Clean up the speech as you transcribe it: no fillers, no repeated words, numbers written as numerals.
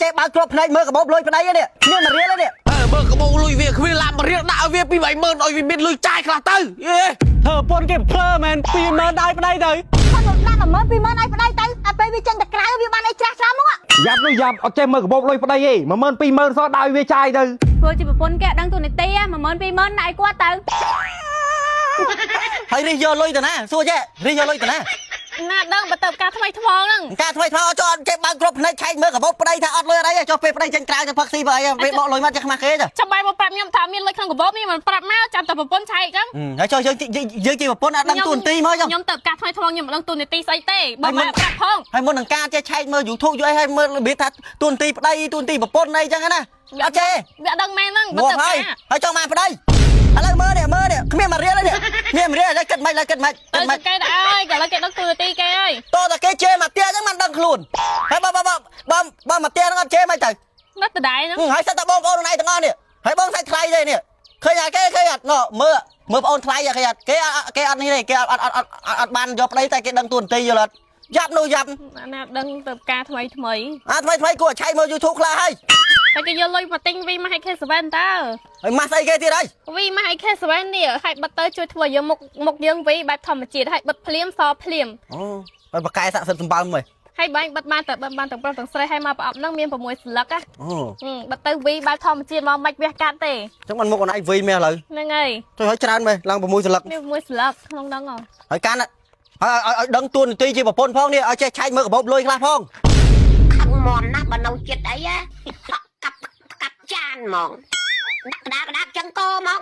ចេះបើគ្រប់ផ្នែកមើលកាបូបលុយប្តីនេះមានមករៀលនេះមើលកាបូបលុយវាគ្មានឡាមរៀលដាក់វាពី30000ឲ្យវាមានលុយចាយខ្លះទៅធ្វើពន្ធគេភ្លើមែន20000ឲ្យប្តីទៅគាត់ដាក់10000 20000ឲ្យប្តីទៅអាពេលវាចេញទៅក្រៅវាបានឲ្យច្រាស់ច្រាស់មកយ៉ាប់នោះយ៉ាប់អត់ចេះមើលកាបូបលុយប្តីទេ10000 20000សោះដល់វាចាយទៅធ្វើជាប្រពន្ធគេដឹងទូនីតិ10000 20000ដាក់ឲ្យគាត់ទៅហើយរិះយកលុយទៅណាសួរចេះរិះយកលុយទៅណាណាដឹងបើទៅការថ្មីថ្មហ្នឹងការថ្មីថ្មចោលចេះបើគ្រប់ផ្នែកឆែកមើលកាបូបប្តីថាអត់លុយអីចុះពេលប្តីចេញក្រៅទៅផឹកស៊ីបើអីពេលបកលុយមកចេះខ្មាស់គេទៅចាំបាយមកប្រាប់ខ្ញុំថាមានលុយក្នុងកាបូបនេះមិនប្រាប់មកចាំតែប្រពន្ធឆែកហ្នឹងហើយចុះយើងជាប្រពន្ធអត់ដឹងទូនទីមកចុះខ្ញុំទៅការថ្មីថ្មខ្ញុំមិនដឹងទូនីតិស្អីទេបើមិនប្រាប់ផងហើយមុននឹងការចេះឆែកមើល YouTube យូរអីហើយមើលរបៀបថាទូនទីប្តីទូនទីប្រពន្ធអីចឹងណាអត់ចេះវាដឹងមែនហ្នឹងបើទៅហើយចង់មកប្តីឥឡូវមើលនេះគ្មានមករៀលនេះមានមករៀលហើយគិតមិនឡើយគិតមិនគេទៅអើយឥឡូវគេដឹងទូនីតិគេហើយតោះតែគេជេរមកផ្ទះចឹងមិនដឹងខ្លួនហើយបើមកផ្ទះហ្នឹងអត់ជេរមិនទៅណាត់ដដែលហ្នឹងហើយសិតតែបងប្អូនណៃទាំងអស់នេះហើយបងសាច់ថ្លៃទេនេះឃើញគេឃើញអត់មើលបងប្អូនថ្លៃគេអត់គេអត់នេះទេគេអត់បានយកប្តីតែគេដឹងទូនទីយល់អត់យ៉ាប់នោះយ៉ាប់ណាដឹងទៅការថ្មីថ្មីគួរឆៃមើល YouTube ខ្លះហើយតែគេយកលុយមកទិញវីមកឲ្យ K7 តើហើយម៉ាស់ស្អីគេទៀតហើយវីមកឲ្យ K7 នេះហើយបិទទៅជួយធ្វើយើងមុខយើងវីបែបធម្មជាតិហើយបិទភ្លាមសភ្លាមអូហើយបកកែស័ក្តិសិទ្ធិសម្បើមហ៎ហើយបាញ់បិទបានទាំងប្រុសទាំងស្រីហើយមកប្រអប់ហ្នឹងមាន6ស្លឹកណាអូបិទទៅវីបែបធម្មជាតិមកមិនវះកាត់ទេអញ្ចឹងមិនមុខអូនឯងវីមែនឥឡូវហ្នឹងហើយចុះហើយច្រើនមែនឡើង6ស្លឹកនេះ6ស្លឹកក្នុងហ្នឹងហើយកាន់ឲ្យដឹងទួនាទីជាប្រពន្ធផងនេះឲ្យចេះឆែកមើលកាបូបលុយខ្លះផងខឹងមន់ណាបើនៅចិត្តអីហ៎កាប់ចានហ្មងដាក់ក្តារចឹងកហ្មង